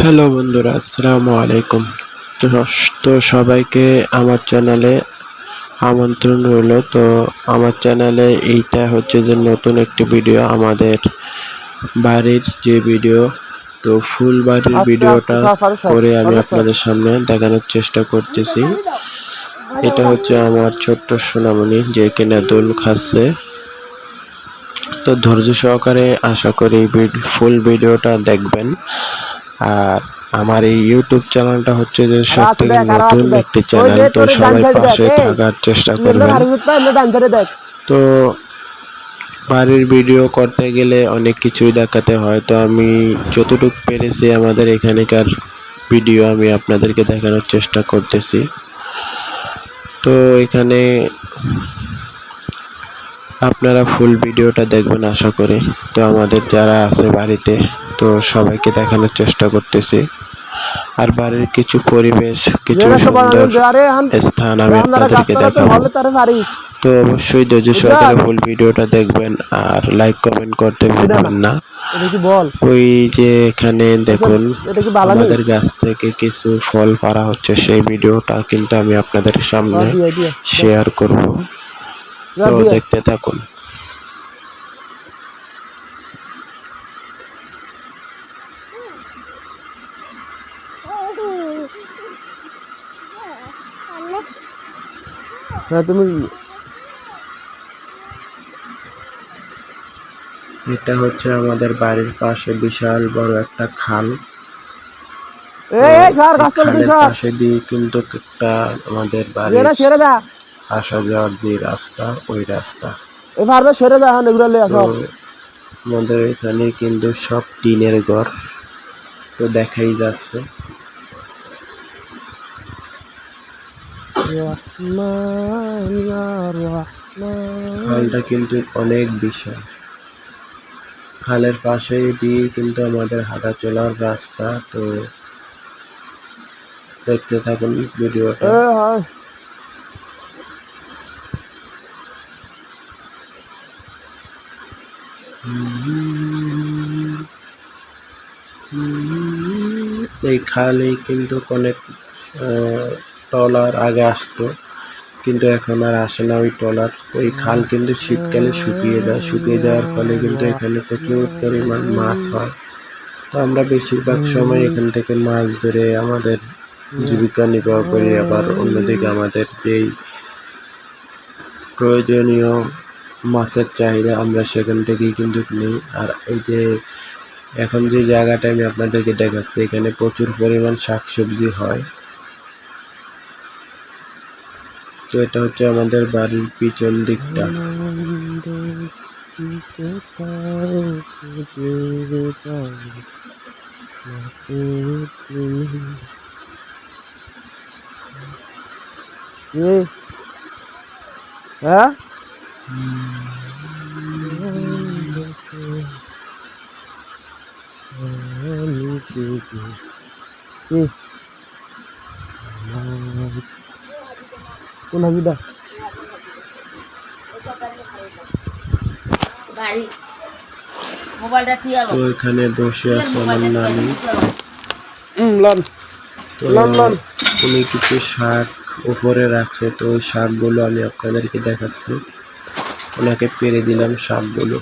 Hello বন্ধুরা, আসসালামু আলাইকুম। তো সবাইকে আমার চ্যানেলে আমন্ত্রণ রইল। তো আমার চ্যানেলে এইটা হচ্ছে যে নতুন একটি ভিডিও, আমাদের বাড়ির যে ভিডিও। তো ফুল বাড়ির ভিডিওটা করে আমি আপনাদের সামনে দেখানোর চেষ্টা করতেছি। এটা হচ্ছে আমার ছোট্ট সোনামণি যে কিনা দোল খাচ্ছে। তো ধৈর্য সহকারে আশা করি ফুল ভিডিওটা দেখবেন। আর আমার এই ইউটিউব চ্যানেলটা হচ্ছে যে সবথেকে নতুন একটি চ্যানেল, তো সবাই পাশে থাকার চেষ্টা করবেন। তো বাড়ির ভিডিও করতে গেলে অনেক কিছুই দেখাতে হয়, তো আমি যতটুকু পেরেছি আমাদের এখানকার ভিডিও আমি আপনাদেরকে দেখানোর চেষ্টা করতেছি। তো এখানে আপনারা ফুল ভিডিওটা দেখবেন আশা করি। তো আমাদের যারা আছে বাড়িতে, তো সবাইকে দেখানোর চেষ্টা করতেছি। আর বাড়ির কিছু পরিবেশ, কিছু সুন্দর স্থান আমি আপনাদেরকে দেখাবো। তো অবশ্যই ধৈর্য সহকারে ফুল ভিডিওটা দেখবেন আর লাইক কমেন্ট করতে ভুলবেন না। ওই যে এখানে দেখুন আমাদের গাছ থেকে কিছু ফল পাড়া হচ্ছে, সেই ভিডিওটা কিন্তু আমি আপনাদের সামনে শেয়ার করব। তো দেখতে থাকুন। এটা হচ্ছে আমাদের বাড়ির পাশে বিশাল বড় একটা খাল। খালের পাশে দিয়ে কিন্তু একটা আমাদের বাড়ির আসা যাওয়ার যে রাস্তা, ওই রাস্তা। আমাদের এখানে কিন্তু সব টিনের ঘর, তো দেখাই যাচ্ছে। খালটা কিন্তু অনেক বিশাল। খালের পাশে দিয়ে কিন্তু আমাদের হাঁটা চলার রাস্তা। তো দেখতে থাকুন ভিডিওটা। এই খালে কিন্তু অনেক ট্রলার আগে আসতো, কিন্তু এখন আর আসে না ওই ট্রলার। তো এই খাল কিন্তু শীতকালে শুকিয়ে যায়, শুকিয়ে যাওয়ার ফলে কিন্তু এখানে প্রচুর পরিমাণ মাছ হয়। তো আমরা বেশিরভাগ সময় এখান থেকে মাছ ধরে আমাদের জীবিকা নির্বাহ করি। আবার অন্যদিকে আমাদের যেই প্রয়োজনীয় মাছের চাহিদা আমরা সেখান থেকেই কিন্তু নিই। আর এই যে এখন যে জায়গাটা আমি আপনাদেরকে দেখাচ্ছি, এখানে প্রচুর পরিমাণ শাকসবজি হয়। তো এটা হচ্ছে আমাদের বাড়ির পিছন দিকটা। তো এখানে বসে আছে আমার নানি। তো উনি কিছু শাক উপরে রাখছে, তো ওই শাকগুলো আমি আপনাদেরকে দেখাচ্ছি। ওনাকে পেরে দিলাম শাকগুলো।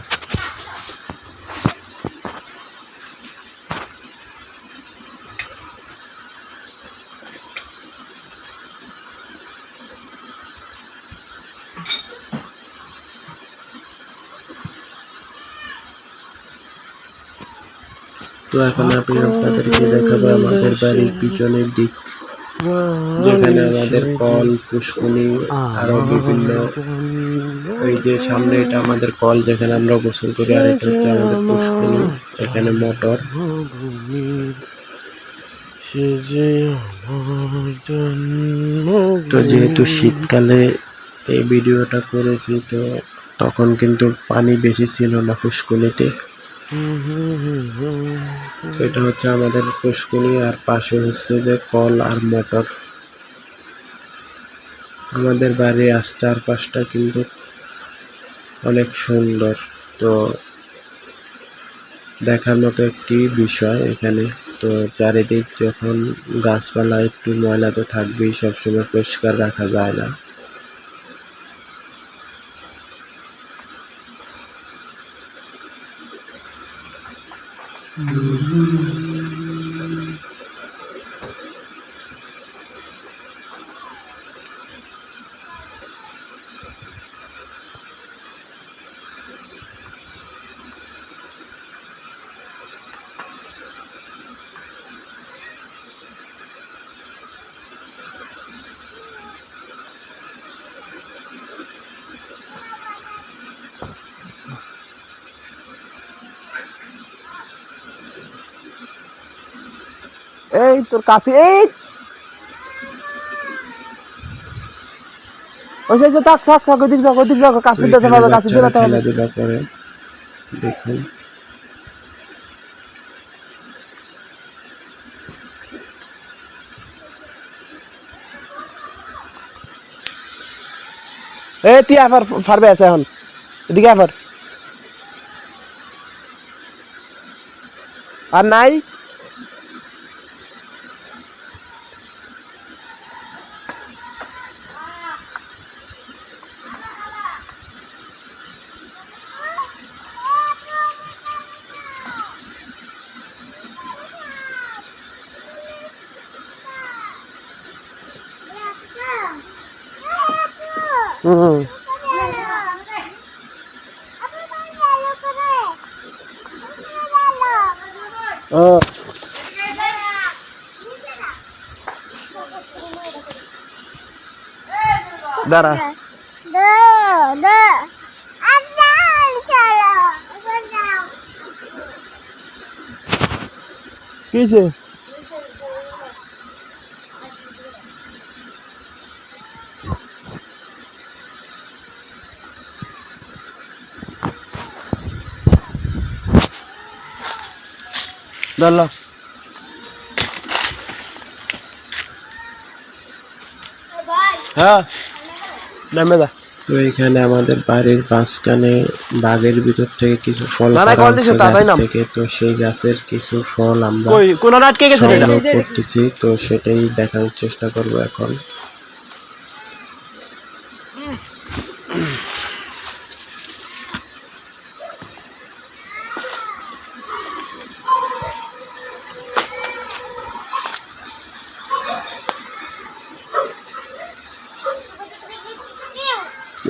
তো এখন আমি আপনাদেরকে দেখাবো আমাদের বাড়ির পিছনের দিক, যেখানে আমাদের কল, পুষ্কুনি আরো বিভিন্ন, এই যে সামনে এটা আমাদের কল যেখানে আমরা গোসল করি, আর এটা হচ্ছে আমাদের পুষ্কুনি, এখানে মোটর। তো যেহেতু শীতকালে এই ভিডিওটা করেছি, তো তখন কিন্তু পানি বেশি ছিল না পুষ্কুনিতে। এটা হচ্ছে আমাদের পুষ্কুনি, আর পাশে হচ্ছে যে কল আর মোটর। আমাদের বাড়ির চারপাশটা কিন্তু অনেক সুন্দর, তো দেখার মতো একটি বিষয় এখানে। তো চারিদিক যখন গাছপালা একটু ময়লা তো থাকবেই, সবসময় পরিষ্কার রাখা যায় না। এই তোর কাছে এই ওই যে থাক থাক থাক ওদিক যাও কাছে যেতে হবে কাছে যেতে হবে। খেলাধুলা করে দেখুন। এই তুই আবার ফারবে আছে এখন এদিকে আবার আর নাই দাঁড়া কিছে দাঁড়া হ্যাঁ নামে দা। তো এখানে আমাদের বাড়ির মাঝখানে বাগের ভিতর থেকে কিছু ফল না, পাড়া কল হয়েছে দিছে, গাছ তাড়াতাড়ি নাম। থেকে, তো সেই গাছের কিছু ফল আমরা কই কোন আটকে গেছে এটা সংগ্রহ করতেছি, তো সেটাই দেখানোর চেষ্টা করব এখন।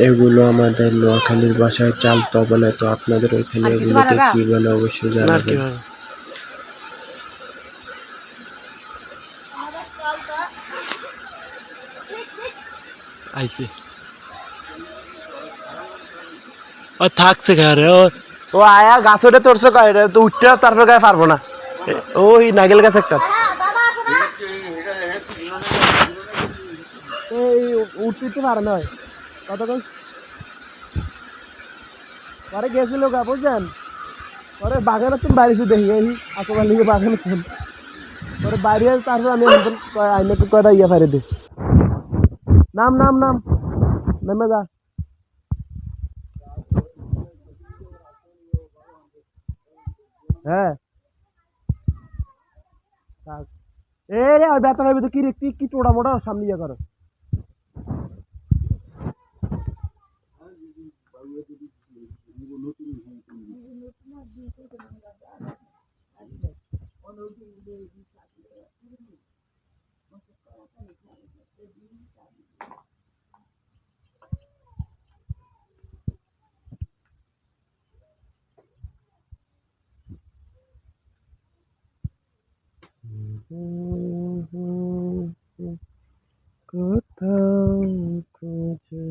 এগুলো আমাদের নোয়াখালীর ভাষায় চালতা বলে, তো আপনাদের ওইখানে এগুলোকে কি বলে অবশ্যই জানাবেন। আইছে ও থাকছে ঘরে ও আয়া গাছ ওটা তোরছে কয় তো উঠতে তারপর গায়ে পারবো না ওই নাগেল গাছ একটা এই উঠতে পারে নয় কতক্ষণ পরে গেছিল গা বুঝছেন পরে বাগানে তুমি বাড়িতে দেখি এই আসবার লিগে বাগানে পরে বাইরে তারপর আমি আইনাকে কয়টা ইয়ে ফেরে দিই নাম নাম নাম নেমে যা হ্যাঁ এ রে ওই ব্যথা ভাবি তো কি রে কি টোড়া মোটা সামনে ইয়ে করো কোথাও খুঁজে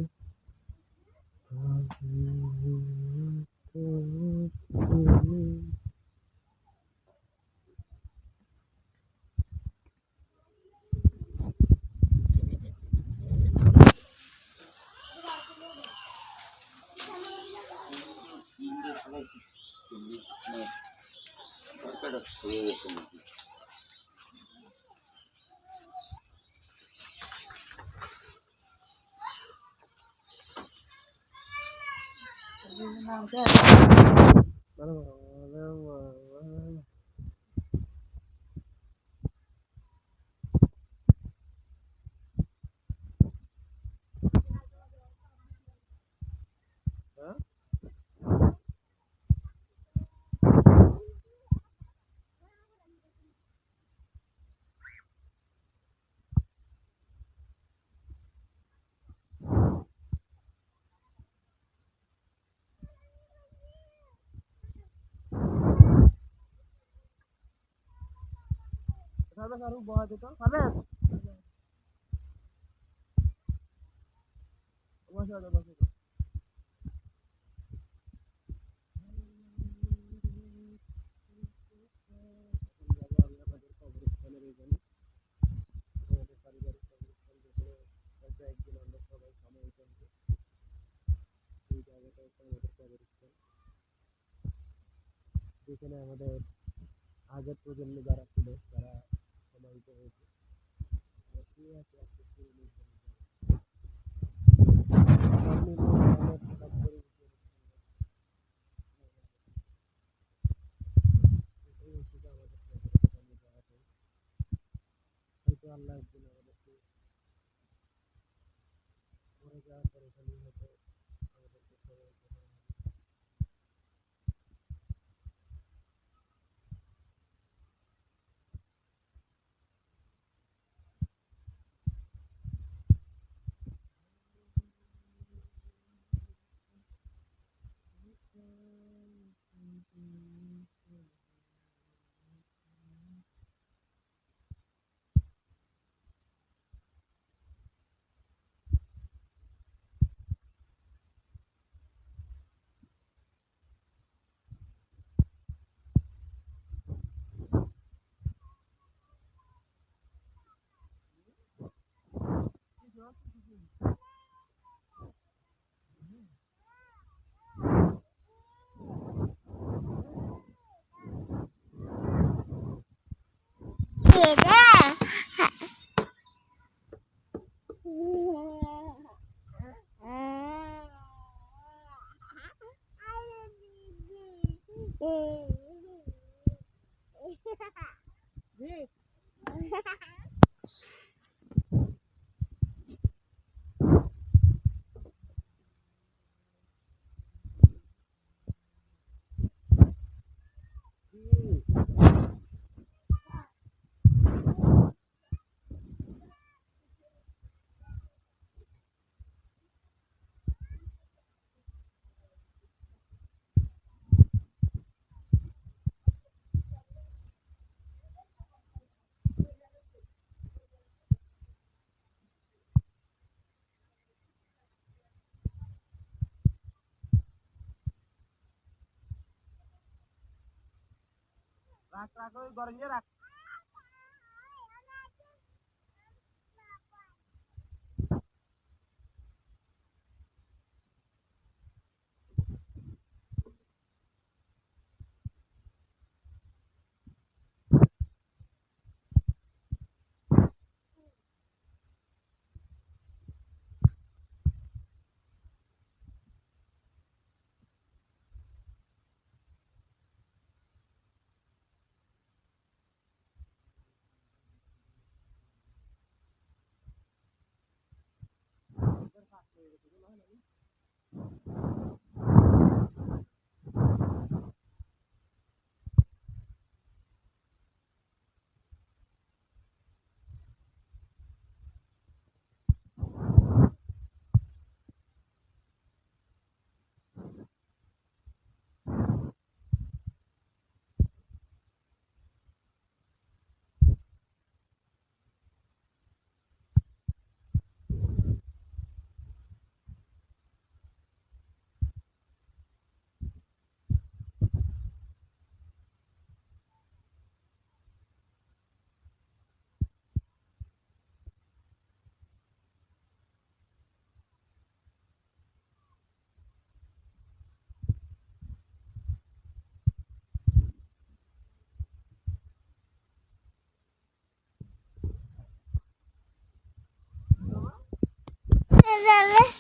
পারবেশ আর বহা দিত পারবেশ বসে দাও বসে দাও আমাদের কবরস্থানের এখানে আমাদের পারিবারিক কবরস্থান যেখানে একদিন আমরা সবাই সময় থাকবো এই জায়গাটা হচ্ছে আমাদের কবরস্থান যেখানে আমাদের আগের প্রজন্ম যারা ছিল তারা সমাহিত হয়েছে আমরা শুয়ে আছি আজকে শুয়ে নেই হয়তো আল্লাহ একদিন আমাদেরকে মরে যাওয়ার পরে এখানে হয়তো আমাদেরকে সবাই রাখ রাখ ওই ঘরে নিয়ে রাখ Dale.